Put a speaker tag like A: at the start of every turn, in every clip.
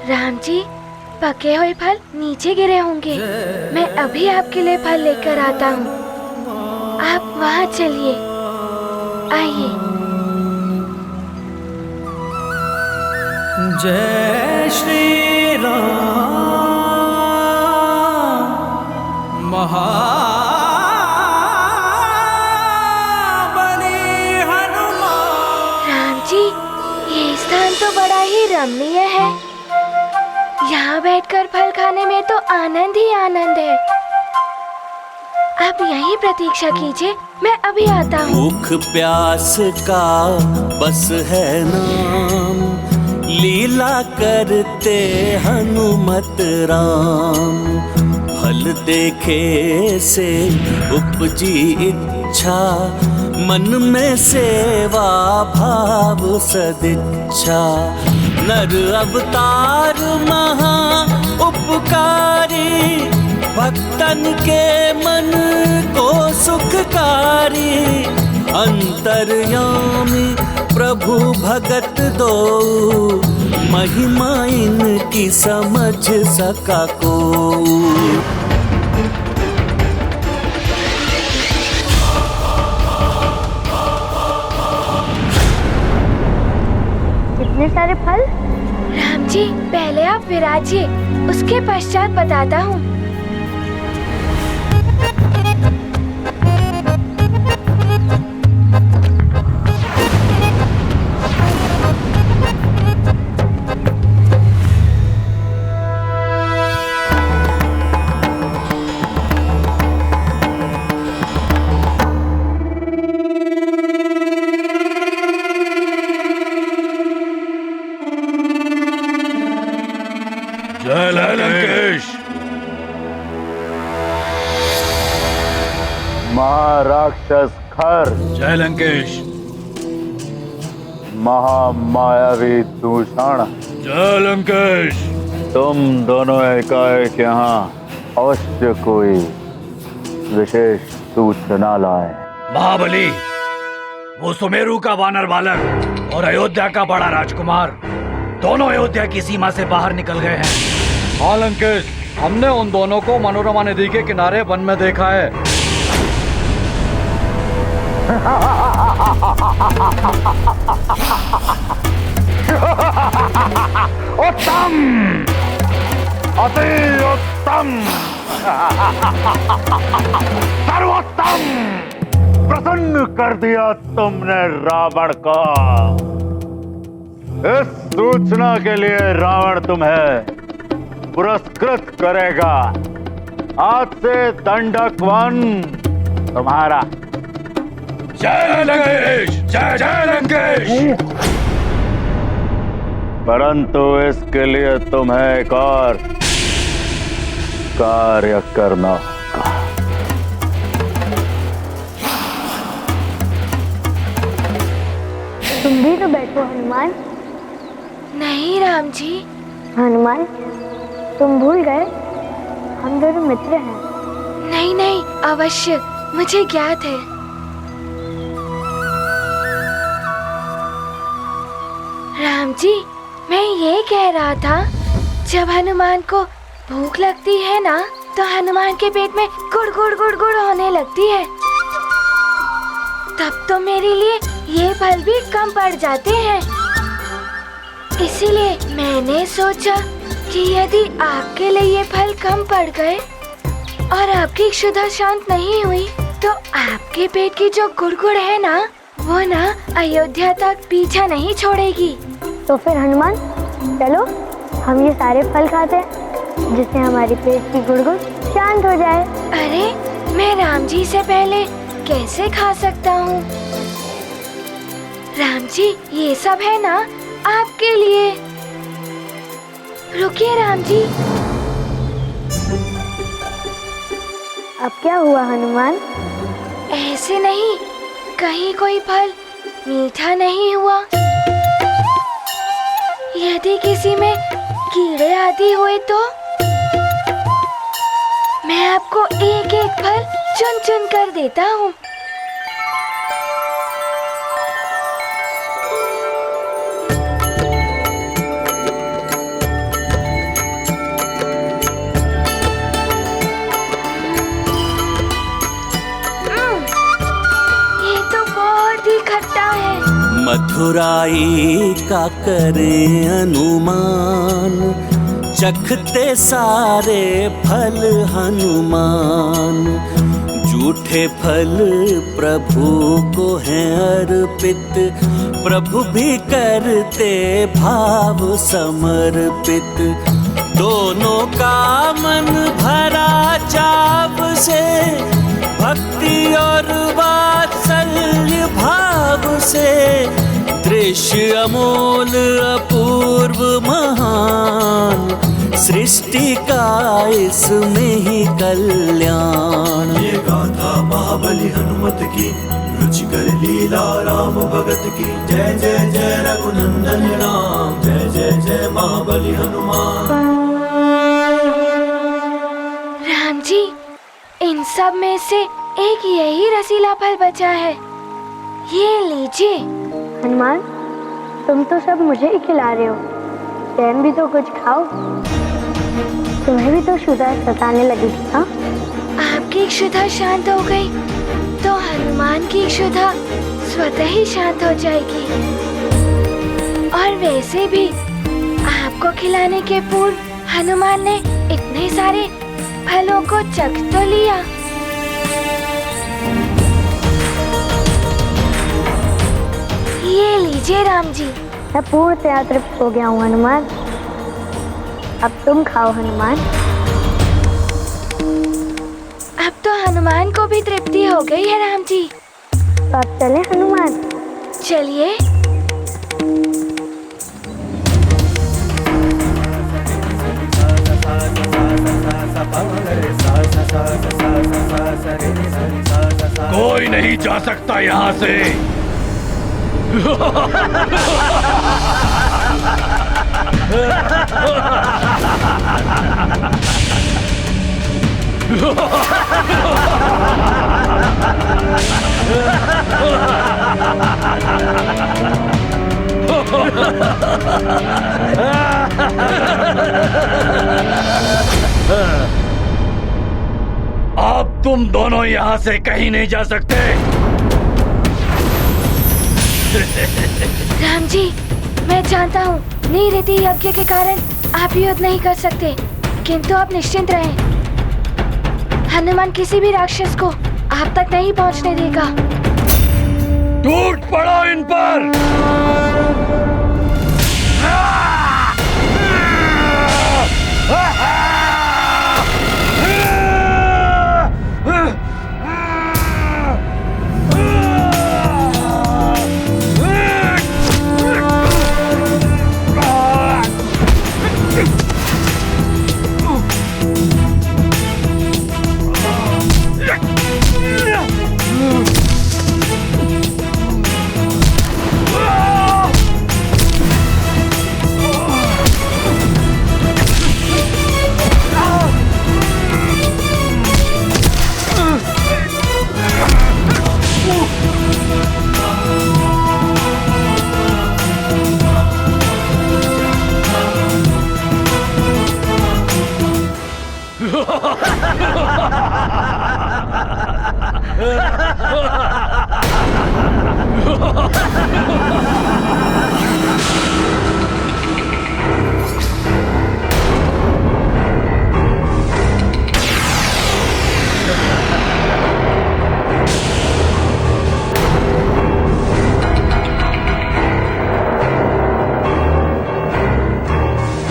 A: राम जी, पके हुए फल नीचे गिरे होंगे। मैं अभी आपके लिए फल लेकर आता हूँ। आप वहाँ चलिए, आइए।
B: जय श्री राम महाबली हनुमान।
A: राम जी, ये स्थान तो बड़ा ही रमणीय है। यहाँ बैठकर फल खाने में तो आनंद ही आनंद है। आप यहीं प्रतीक्षा कीजिए, मैं अभी आता हूँ।
B: भूख प्यास का बस है नाम, लीला करते हनुमत राम। फल देखे से उपजी इच्छा, मन में सेवा भाव सदिच्छा। नर अवतार महा उपकारी, भक्तन के मन को सुखकारी। अंतर्यामी प्रभु भगत दो, महिमा इनकी समझ सका को।
A: इतने सारे फल? राम जी, पहले आप विराजिए, उसके पश्चात बताता हूँ।
C: जय लंकेश।
D: महाराक्षस खर।
C: जय लंकेश।
D: महामायावी दूषण।
C: जय लंकेश।
D: तुम दोनों एकाएक यहाँ अवश्य कोई विशेष सूचना लाए।
C: महाबली, वो सुमेरु का वानर बालक और अयोध्या का बड़ा राजकुमार दोनों अयोध्या की सीमा से बाहर निकल गए हैं।
E: हाँ लंकेश, हमने उन दोनों को मनोरमा नदी के किनारे वन में देखा है।
D: उत्तम, अति उत्तम, सर्वोत्तम। प्रसन्न कर दिया तुमने रावण को। इस सूचना के लिए रावण तुम्हें पुरस्कृत करेगा। आज से दंडक वन तुम्हारा।
C: जय लंकेश। जय जय लंकेश।
D: परंतु इसके लिए तुम्हें एक और कार्य करना होगा।
F: तुम भी तो बैठो हनुमान।
A: नहीं राम जी।
F: हनुमान, तुम भूल गए हम दोनों मित्र हैं।
A: नहीं नहीं, अवश्य, मुझे ज्ञात है। राम जी, मैं ये कह रहा था, जब हनुमान को भूख लगती है ना, तो हनुमान के पेट में गुड़ गुड़ गुड़ गुड़ होने लगती है। तब तो मेरे लिए ये फल भी कम पड़ जाते हैं। इसीलिए मैंने सोचा कि यदि आपके लिए ये फल कम पड़ गए और आपकी क्षुधा शांत नहीं हुई, तो आपके पेट की जो गुड़गुड़ है ना, वो ना अयोध्या तक पीछा नहीं छोड़ेगी।
F: तो फिर हनुमान, चलो हम ये सारे फल खाते हैं, जिससे हमारी पेट की गुड़गुड़ शांत हो जाए।
A: अरे, मैं राम जी से पहले कैसे खा सकता हूँ? राम जी, ये सब है ना आपके लिए। रुकिए राम जी।
F: अब क्या हुआ हनुमान?
A: ऐसे नहीं, कहीं कोई फल मीठा नहीं हुआ। यदि किसी में कीड़े आदि हुए तो मैं आपको एक एक फल चुन चुन कर देता हूँ।
B: मधुराई का करे अनुमान, चखते सारे फल हनुमान। झूठे फल प्रभु को हैं अर्पित, प्रभु भी करते भाव समर्पित। दोनों का मन भरा चाव से, भक्ति और वात्सल्य भाव से। दृश्य अमोल अपूर्व महान, सृष्टि का इसमें ही कल्याण।
G: ये गाथा महाबली हनुमत की, रुचिकर लीला राम भगत की। जय जय जय रघुनंदन राम, जय जय जय महाबली हनुमान।
A: राम जी, इन सब में से एक यही रसीला फल बचा है, ये लीजिए।
F: हनुमान, तुम तो सब मुझे ही खिला रहे हो, स्वयं भी तो कुछ खाओ। तुम्हें भी तो क्षुधा सताने लगी थी ना?
A: आपकी क्षुधा शांत हो गई तो हनुमान की क्षुधा स्वतः ही शांत हो जाएगी। और वैसे भी आपको खिलाने के पूर्व हनुमान ने इतने सारे फलों को चख तो लिया। ये लीजिए राम जी।
F: मैं पूर्णतया तृप्त हो गया हूँ हनुमान। अब तुम खाओ हनुमान।
A: अब तो हनुमान को भी तृप्ति हो गई है राम जी।
F: तो अब चले हनुमान?
A: चलिए।
C: कोई नहीं जा सकता यहाँ से। अब तुम दोनों यहाँ से कहीं नहीं जा सकते।
A: राम जी, मैं जानता हूँ नीति यज्ञ के कारण आप युद्ध नहीं कर सकते, किंतु आप निश्चिंत रहें। हनुमान किसी भी राक्षस को आप तक नहीं पहुँचने देगा।
C: टूट पड़ो इन पर।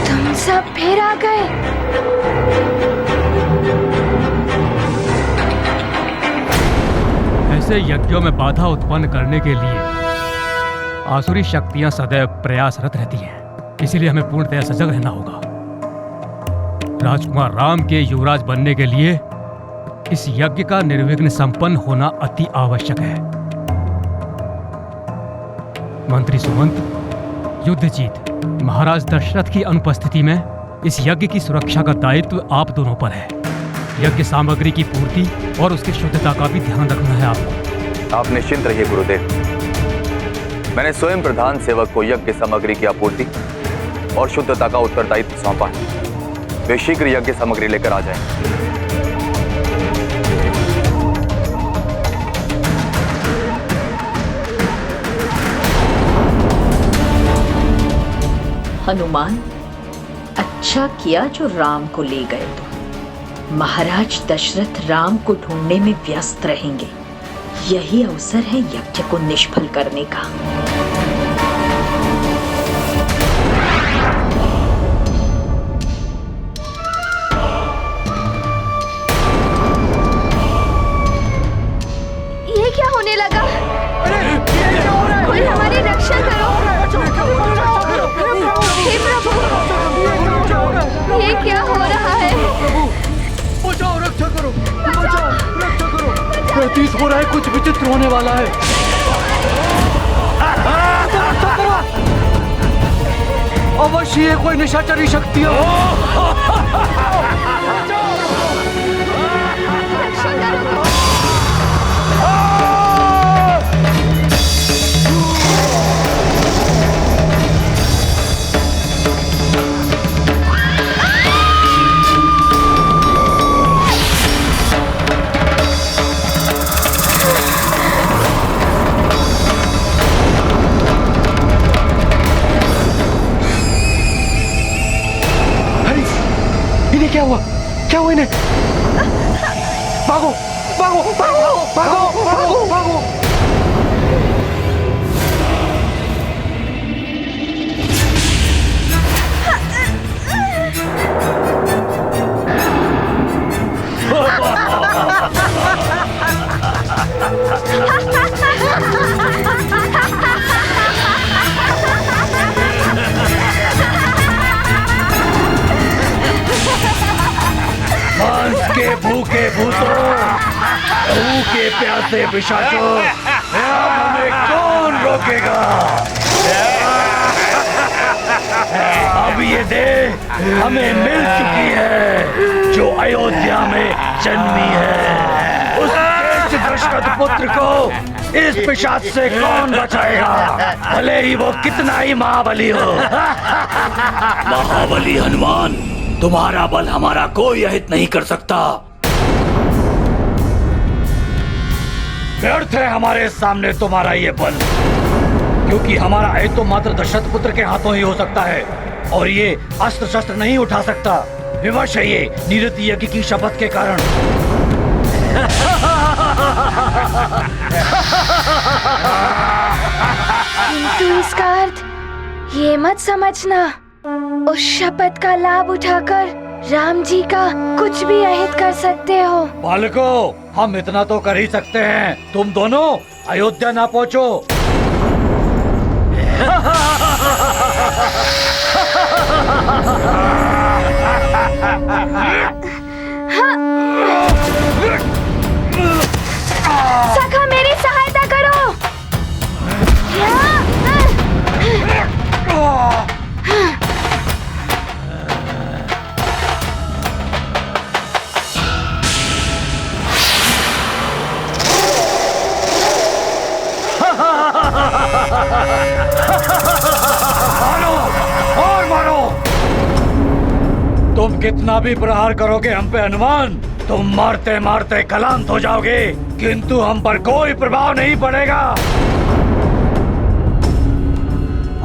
A: तुम सब फिर आ गए।
H: ऐसे यज्ञों में बाधा उत्पन्न करने के लिए आसुरी शक्तियां सदैव प्रयासरत रहती हैं, इसीलिए हमें पूर्णतया सजग रहना होगा। राजकुमार राम के युवराज बनने के लिए इस यज्ञ का निर्विघ्न संपन्न होना अति आवश्यक है। मंत्री सुमंत, युद्धजीत, महाराज दशरथ की अनुपस्थिति में इस यज्ञ की सुरक्षा का दायित्व आप दोनों पर है। यज्ञ सामग्री की पूर्ति और उसकी शुद्धता का भी ध्यान रखना है आपको।
I: आप निश्चिंत रहिए गुरुदेव, मैंने स्वयं प्रधान सेवक को यज्ञ सामग्री की आपूर्ति और शुद्धता का उत्तरदायित्व सौंपा है। वे शीघ्र यज्ञ सामग्री लेकर आ जाएं।
J: हनुमान, अच्छा किया जो राम को ले गए। तो महाराज दशरथ राम को ढूंढने में व्यस्त रहेंगे। यही अवसर है यज्ञ को निष्फल करने का।
A: ये क्या होने लगा? कोई हमारी रक्षा करो। हे प्रभु, ये क्या हो रहा है?
E: बचाओ, रक्षा करो, बचाओ, रक्षा करो। प्रतीत हो रहा है कुछ विचित्र होने वाला है। अवश्य ये कोई निशाचरी शक्ति है।
A: रक्षा करो।
E: इन्हें क्या हुआ? क्या हुआ इन्हें? भागो, भागो, भागो, भागो, भागो, भागो।
C: मांस के भूखे भूतों, लहू के प्यासे पिशाचों, अब हमें कौन रोकेगा? अब ये देह हमें मिल चुकी है जो अयोध्या में जन्मी है। उस श्रेष्ठ दशरथ पुत्र को इस पिशाच से कौन बचाएगा, भले ही वो कितना ही महाबली हो। महाबली हनुमान, तुम्हारा बल हमारा कोई अहित नहीं कर सकता। व्यर्थ है हमारे सामने तुम्हारा ये बल, क्योंकि हमारा अहित तो मात्र दशरथ पुत्र के हाथों ही हो सकता है, और ये अस्त्र शस्त्र नहीं उठा सकता। विवश है ये निरत यज्ञ की शपथ के कारण।
A: किंतु इसका अर्थ ये मत समझना, उस शपथ का लाभ उठाकर राम जी का कुछ भी अहित कर सकते हो।
C: बालकों, हम इतना तो कर ही सकते हैं, तुम दोनों अयोध्या ना पहुंचो।
A: सखा, मेरी सहायता करो।
C: मारो और मारो। तुम कितना भी प्रहार करोगे हम पे हनुमान, तुम मारते मारते कलांत हो जाओगे, किंतु हम पर कोई प्रभाव नहीं पड़ेगा।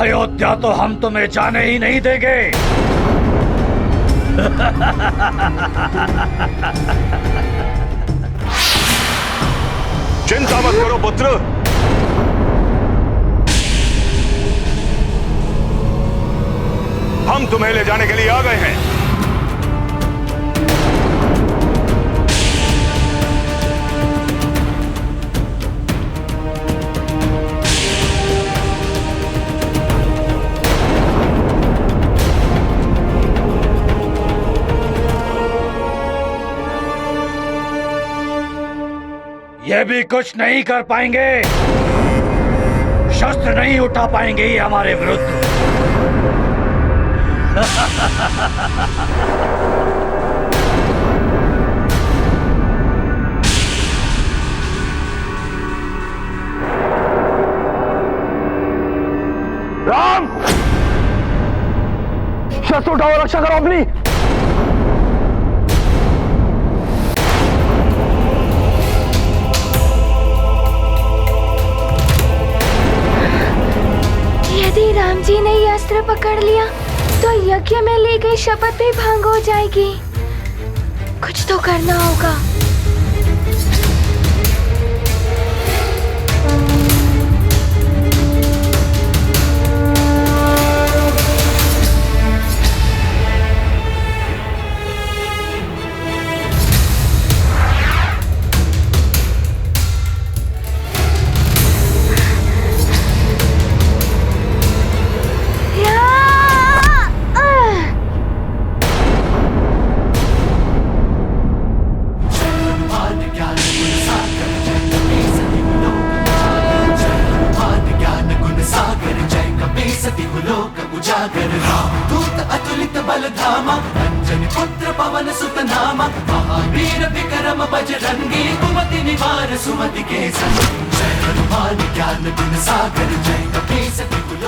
C: अयोध्या तो हम तुम्हें जाने ही नहीं देंगे।
I: चिंता मत करो पुत्र, हम तुम्हें ले जाने के लिए आ गए हैं।
C: ये भी कुछ नहीं कर पाएंगे, शस्त्र नहीं उठा पाएंगे ये हमारे विरुद्ध।
D: राम, शस्त्र उठाओ, रक्षा करो अपनी।
A: यदि राम जी ने यह अस्त्र पकड़ लिया तो यज्ञ में ली गई शपथ भी भंग हो जाएगी। कुछ तो करना होगा।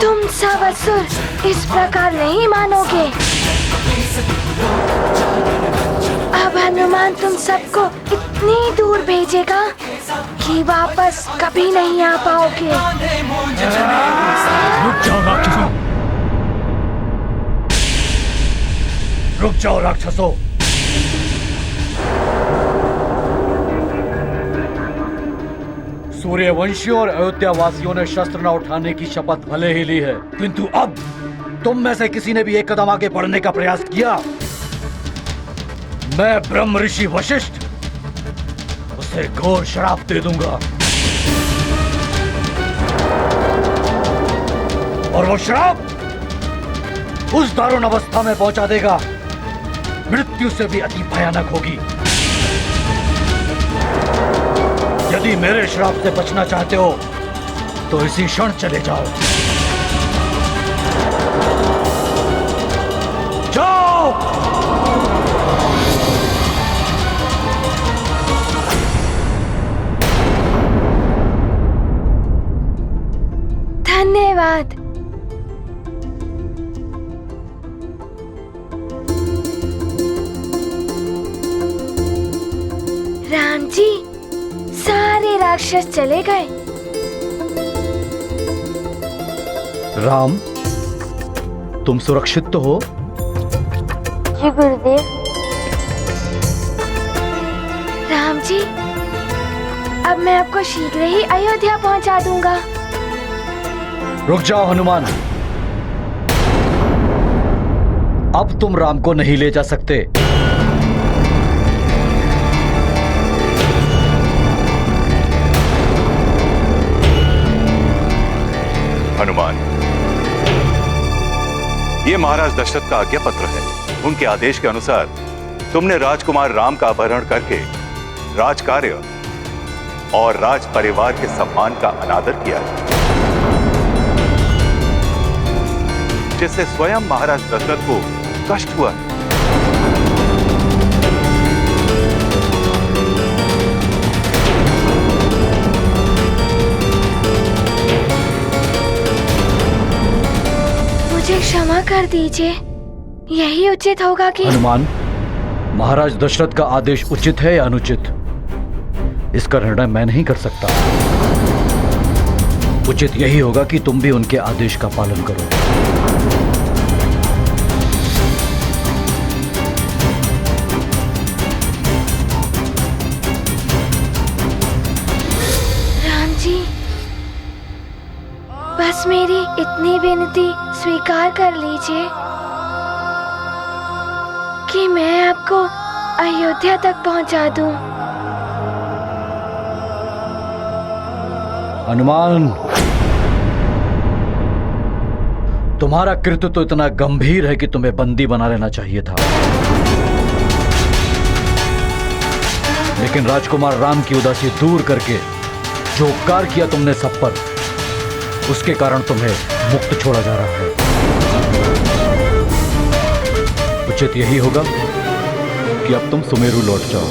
A: तुम सब असुर इस प्रकार नहीं मानोगे। अब हनुमान तुम सबको इतनी दूर भेजेगा कि वापस कभी नहीं आ पाओगे।
C: रुक जाओ राक्षसों, रुक जाओ राक्षसों। सूर्यवंशियों और अयोध्या वासियों ने शस्त्र न उठाने की शपथ भले ही ली है, किंतु अब तुम में से किसी ने भी एक कदम आगे बढ़ने का प्रयास किया, मैं ब्रह्म ऋषि वशिष्ठ उसे घोर श्राप दे दूंगा। और वो श्राप उस दारुण अवस्था में पहुंचा देगा, मृत्यु से भी अति भयानक होगी। यदि मेरे श्राप से बचना चाहते हो तो इसी क्षण चले जाओ। जाओ।
A: धन्यवाद। राम जी, सारे राक्षस चले गए।
C: राम, तुम सुरक्षित तो हो?
F: जी गुरुदेव।
A: राम जी, अब मैं आपको शीघ्र ही अयोध्या पहुंचा दूंगा।
C: रुक जाओ हनुमान, अब तुम राम को नहीं ले जा सकते।
I: हनुमान, ये महाराज दशरथ का आज्ञा पत्र है। उनके आदेश के अनुसार तुमने राजकुमार राम का अपहरण करके राज कार्य और राज परिवार के सम्मान का अनादर किया है, जिससे स्वयं महाराज दशरथ को कष्ट हुआ है।
A: क्षमा कर दीजिए, यही उचित होगा कि
C: हनुमान, महाराज दशरथ का आदेश उचित है या अनुचित, इसका निर्णय मैं नहीं कर सकता। उचित यही होगा कि तुम भी उनके आदेश का पालन करो।
A: राम जी, बस मेरी इतनी विनती स्वीकार कर लीजिए कि मैं आपको अयोध्या तक पहुंचा दूं।
C: हनुमान, तुम्हारा कृत्य तो इतना गंभीर है कि तुम्हें बंदी बना लेना चाहिए था, लेकिन राजकुमार राम की उदासी दूर करके जो उपकार किया तुमने सब पर, उसके कारण तुम्हें मुक्त छोड़ा जा रहा है। उचित यही होगा कि अब तुम सुमेरु लौट जाओ।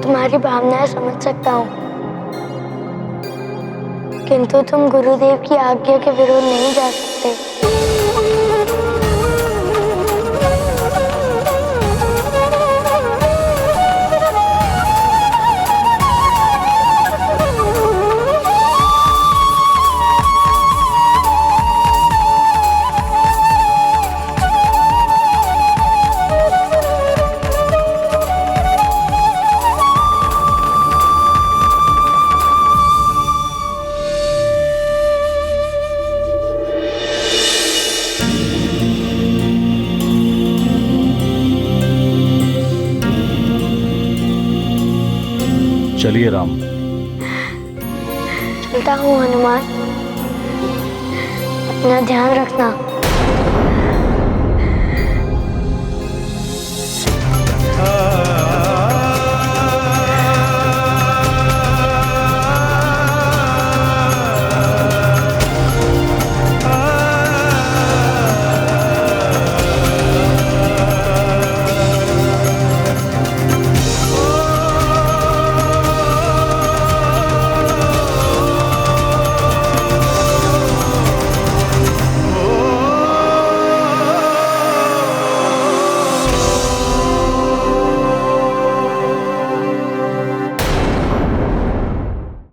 F: तुम्हारी भावनाएं समझ सकता हूँ, किंतु तुम गुरुदेव की आज्ञा के विरुद्ध नहीं जा सकते।
C: चलिए राम।
F: चलता हूँ हनुमान, अपना ध्यान रखना।